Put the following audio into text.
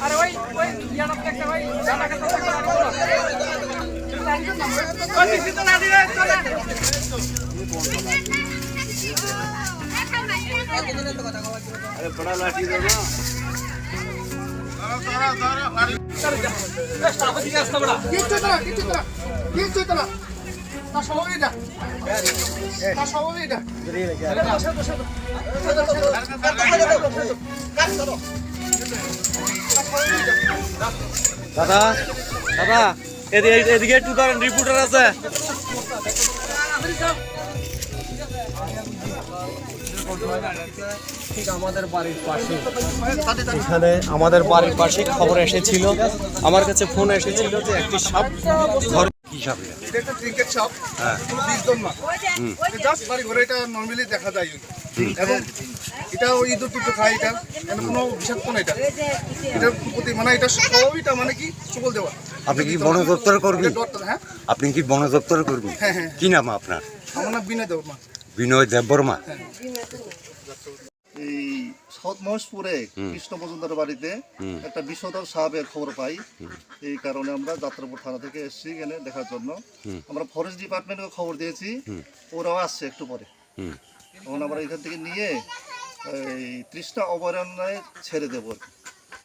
अरे भाई या ना देखते भाई जाना का तो किसी तो ना दिए अरे बड़ा लाठी दो ना দাদা দাদা এদিকে একটু দাঁড়ান, রিপোর্টার আছে। ঠিক আমাদের বাড়ির পাশে, এখানে আমাদের বাড়ির পাশে খবর এসেছিল, আমার কাছে ফোন এসেছিল যে একটি সাপ ধরে। কি সাপ? এটা একটা ক্রিকেট সাপ, কোনো বিষধর না, জাস্ট বাড়ি ঘরে এটা নর্মালি দেখা যায়। এবং এটা ওই ইঁদুর টুটো খায়, এটা কোনো বিষাক্ত না। এটার প্রতি মানে এটা স্বভাবটা মানে কি সকল দেওয়া। আপনি কি বন দপ্তরে করবেন? হ্যাঁ, আপনি কি বন দপ্তরে করবেন? হ্যাঁ হ্যাঁ। কি নাম আপনার? আমার নাম বিনয় দেববর্মা। বিনয় দেববর্মা। এই সাউথ মহেশপুরে কৃষ্ণ মজুমদার বাড়িতে একটা বিষধর সাপের খবর পাই। এই কারণে আমরা যাত্রাপুর থানা থেকে এসেছি এখানে দেখার জন্য। আমরা ফরেস্ট ডিপার্টমেন্টকে খবর দিয়েছি, ওরাও আসছে একটু পরে। তখন আমরা এখান থেকে নিয়ে এই 30টা অভয়ারণ্যে ছেড়ে দেবো।